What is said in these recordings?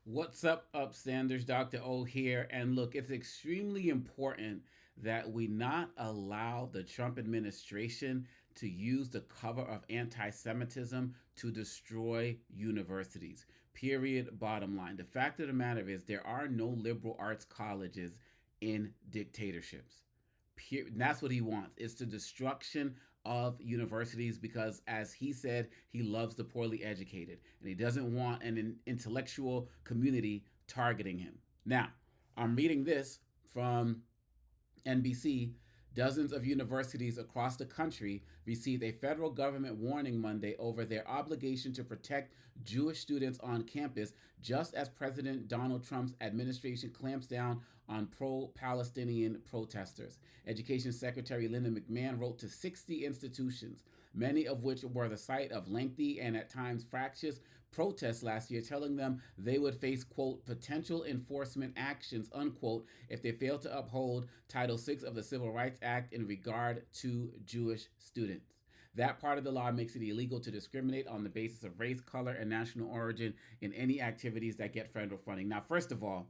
What's up, Upstanders? Dr. O here. And look, it's extremely important that we not allow the Trump administration to use the cover of anti Semitism to destroy universities. Period. Bottom line. The fact of the matter is, there are no liberal arts colleges in dictatorships. And that's what he wants. It's the destruction of universities because, as he said, he loves the poorly educated and he doesn't want an intellectual community targeting him. Now, I'm reading this from NBC. Dozens of universities across the country received a federal government warning Monday over their obligation to protect Jewish students on campus, just as President Donald Trump's administration clamps down on pro Palestinian protesters. Education Secretary Linda McMahon wrote to 60 institutions, many of which were the site of lengthy and at times fractious protests last year, telling them they would face, quote, potential enforcement actions, unquote, if they failed to uphold Title VI of the Civil Rights Act in regard to Jewish students. That part of the law makes it illegal to discriminate on the basis of race, color, and national origin in any activities that get federal funding. Now, first of all,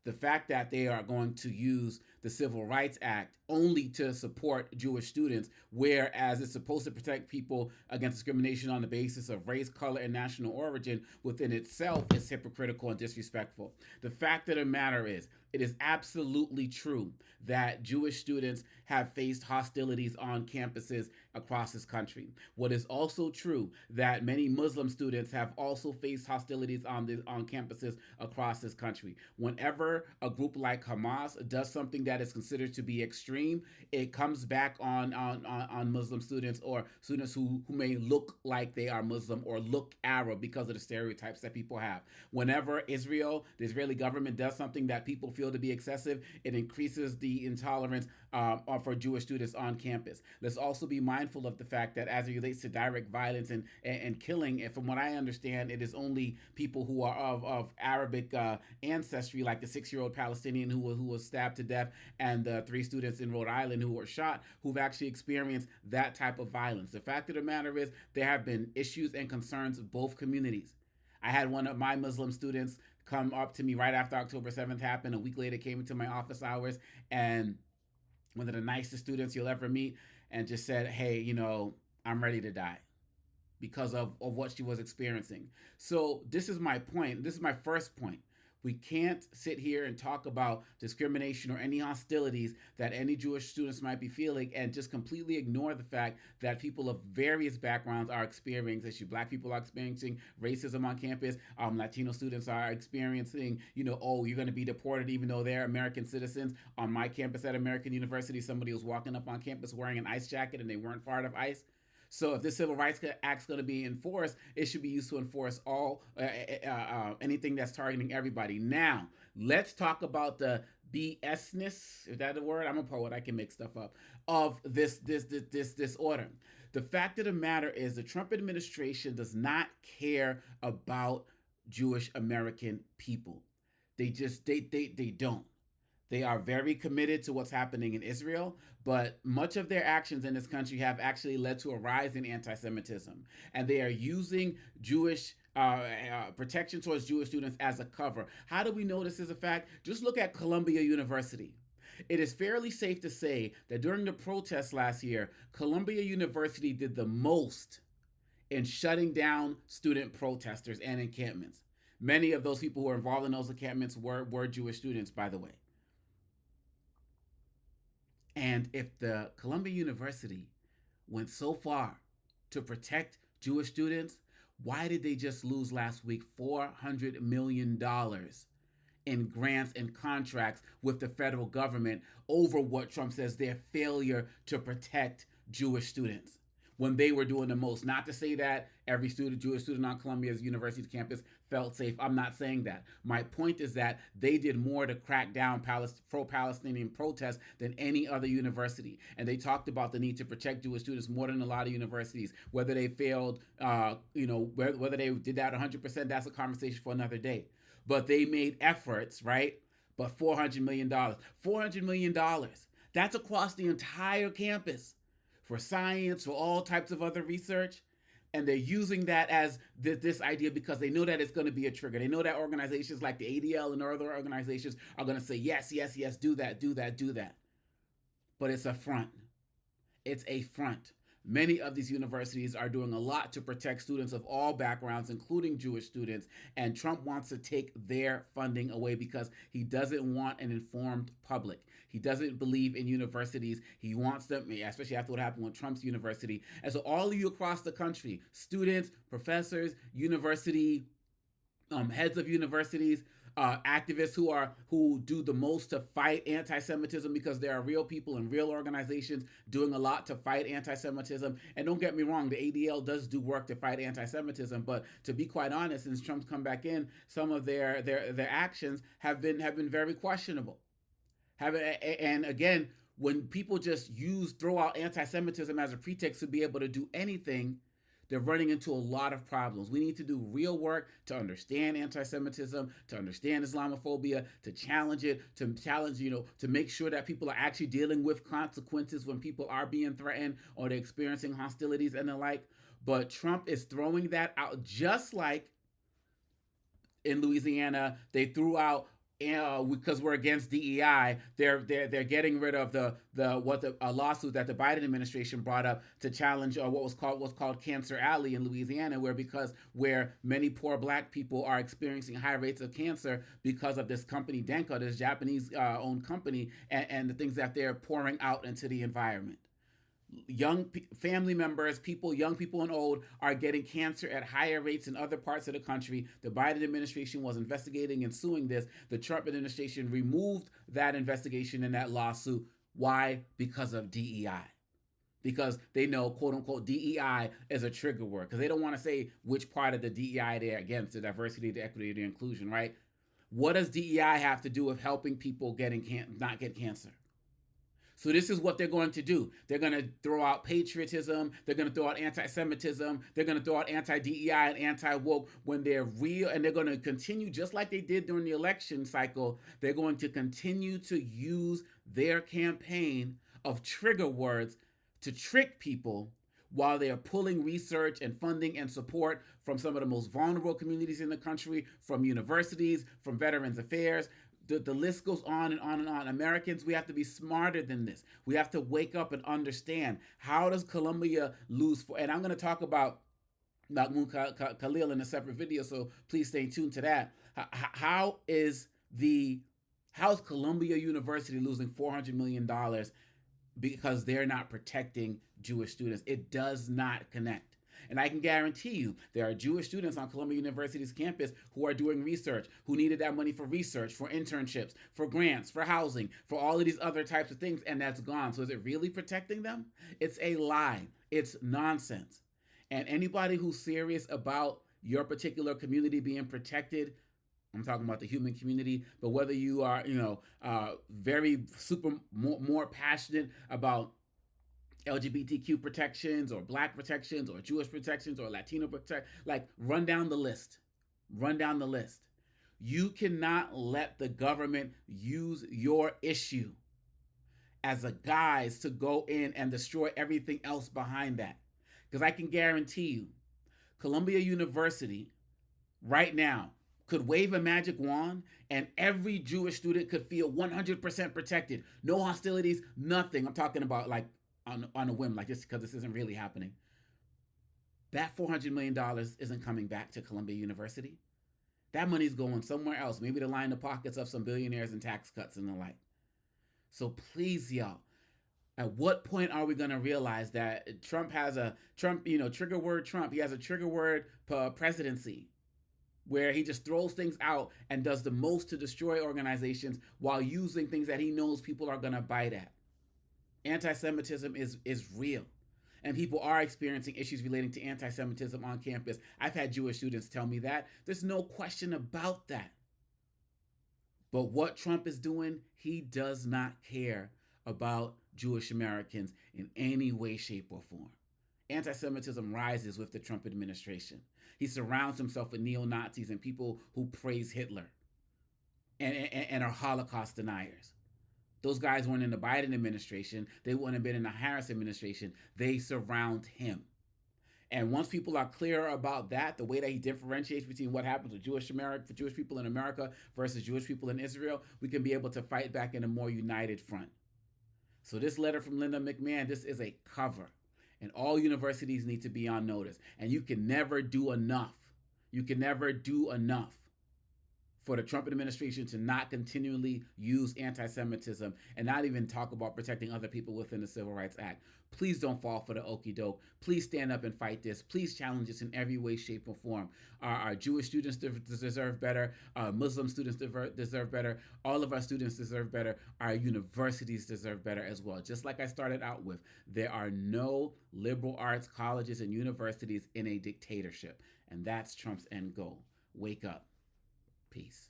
the fact that they are going to use the Civil Rights Act only to support Jewish students, whereas it's supposed to protect people against discrimination on the basis of race, color, and national origin, within itself is hypocritical and disrespectful. The fact of the matter is, it is absolutely true that Jewish students have faced hostilities on campuses across this country. What is also true that many Muslim students have also faced hostilities on campuses across this country. Whenever a group like Hamas does something that is considered to be extreme, it comes back on Muslim students or students who may look like they are Muslim or look Arab because of the stereotypes that people have. Whenever Israel, the Israeli government, does something that people feel to be excessive, it increases the intolerance for Jewish students on campus. Let's also be mindful of the fact that as it relates to direct violence and killing, and from what I understand, it is only people who are of Arabic ancestry, like the 6-year-old Palestinian who was stabbed to death and the 3 students in Rhode Island who were shot, who've actually experienced that type of violence. The fact of the matter is, there have been issues and concerns of both communities. I had one of my Muslim students come up to me right after October 7th happened. A week later, came into my office hours, and one of the nicest students you'll ever meet, and just said, hey, I'm ready to die because of what she was experiencing. So this is my point. This is my first point. We can't sit here and talk about discrimination or any hostilities that any Jewish students might be feeling and just completely ignore the fact that people of various backgrounds are experiencing issues. Black people are experiencing racism on campus. Latino students are experiencing, oh, you're going to be deported even though they're American citizens. On my campus at American University, somebody was walking up on campus wearing an ICE jacket and they weren't part of ICE. So if this Civil Rights Act is going to be enforced, it should be used to enforce all anything that's targeting everybody. Now, let's talk about the BS-ness. Is that the word? I'm a poet. I can make stuff up. Of this order. The fact of the matter is, the Trump administration does not care about Jewish American people. They don't. They are very committed to what's happening in Israel, but much of their actions in this country have actually led to a rise in anti Semitism. And they are using Jewish protection towards Jewish students as a cover. How do we know this is a fact? Just look at Columbia University. It is fairly safe to say that during the protests last year, Columbia University did the most in shutting down student protesters and encampments. Many of those people who were involved in those encampments were Jewish students, by the way. And if the Columbia University went so far to protect Jewish students, why did they just lose last week $400 million in grants and contracts with the federal government over what Trump says their failure to protect Jewish students? When they were doing the most. Not to say that every Jewish student on Columbia's university campus felt safe. I'm not saying that. My point is that they did more to crack down pro-Palestinian protests than any other university. And they talked about the need to protect Jewish students more than a lot of universities. Whether they failed, whether they did that 100%, that's a conversation for another day. But they made efforts, right? But $400 million. $400 million. That's across the entire campus. For science, for all types of other research. and they're using that as this idea because they know that it's going to be a trigger. They know that organizations like the ADL and other organizations are going to say yes, yes, yes, do that, do that, do that. But it's a front. It's a front. Many of these universities are doing a lot to protect students of all backgrounds, including Jewish students, and Trump wants to take their funding away because he doesn't want an informed public. He doesn't believe in universities. He wants them, especially after what happened with Trump's university. And so all of you across the country, students, professors, university heads of universities, activists who do the most to fight anti-Semitism, because there are real people and real organizations doing a lot to fight anti-Semitism. And don't get me wrong, the ADL does do work to fight anti-Semitism, but to be quite honest, since Trump's come back in, some of their actions have been very questionable. And again, when people just throw out anti-Semitism as a pretext to be able to do anything, they're running into a lot of problems. We need to do real work to understand anti-Semitism, to understand Islamophobia, to challenge it, to make sure that people are actually dealing with consequences when people are being threatened or they're experiencing hostilities and the like. But Trump is throwing that out, just like in Louisiana, they threw out because we're against DEI, they're getting rid of a lawsuit that the Biden administration brought up to challenge what's called Cancer Alley in Louisiana, where many poor black people are experiencing high rates of cancer because of this company Denko, this Japanese owned company, and the things that they're pouring out into the environment. Family members, young people and old, are getting cancer at higher rates in other parts of the country. The Biden administration was investigating and suing this. The Trump administration removed that investigation and that lawsuit. Why? Because of DEI. Because they know, quote unquote, DEI is a trigger word. Because they don't want to say which part of the DEI they're against, the diversity, the equity, the inclusion, right? What does DEI have to do with helping people not get cancer? So this is what they're going to do. They're going to throw out patriotism. They're going to throw out anti-Semitism. They're going to throw out anti-DEI and anti-woke when they're real. And they're going to continue, just like they did during the election cycle, they're going to continue to use their campaign of trigger words to trick people while they are pulling research and funding and support from some of the most vulnerable communities in the country, from universities, from Veterans Affairs. The list goes on and on and on. Americans, we have to be smarter than this. We have to wake up and understand, how does Colombia lose? And I'm going to talk about Mahmoud Khalil in a separate video, so please stay tuned to that. How's Columbia University losing $400 million because they're not protecting Jewish students? It does not connect. And I can guarantee you, there are Jewish students on Columbia University's campus who are doing research, who needed that money for research, for internships, for grants, for housing, for all of these other types of things, and that's gone. So is it really protecting them? It's a lie. It's nonsense. And anybody who's serious about your particular community being protected, I'm talking about the human community, but whether you are, very more passionate about LGBTQ protections or black protections or Jewish protections or Latino run down the list. Run down the list. You cannot let the government use your issue as a guise to go in and destroy everything else behind that. Because I can guarantee you, Columbia University right now could wave a magic wand and every Jewish student could feel 100% protected. No hostilities, nothing. I'm talking about on a whim, just because this isn't really happening. That $400 million isn't coming back to Columbia University. That money's going somewhere else, maybe to line the pockets of some billionaires and tax cuts and the like. So please, y'all, at what point are we going to realize that Trump, trigger word Trump, he has a trigger word presidency, where he just throws things out and does the most to destroy organizations while using things that he knows people are going to bite at. Anti-Semitism is real, and people are experiencing issues relating to anti-Semitism on campus. I've had Jewish students tell me that. There's no question about that. But what Trump is doing, he does not care about Jewish Americans in any way, shape, or form. Anti-Semitism rises with the Trump administration. He surrounds himself with neo-Nazis and people who praise Hitler and are Holocaust deniers. Those guys weren't in the Biden administration. They wouldn't have been in the Harris administration. They surround him. And once people are clear about that, the way that he differentiates between what happens with Jewish America, for Jewish people in America versus Jewish people in Israel, we can be able to fight back in a more united front. So this letter from Linda McMahon, this is a cover. And all universities need to be on notice. And you can never do enough. You can never do enough for the Trump administration to not continually use anti-Semitism and not even talk about protecting other people within the Civil Rights Act. Please don't fall for the okie doke. Please stand up and fight this. Please challenge this in every way, shape, or form. Our Jewish students deserve better. Our Muslim students deserve better. All of our students deserve better. Our universities deserve better as well. Just like I started out with, there are no liberal arts colleges and universities in a dictatorship. And that's Trump's end goal. Wake up. Peace.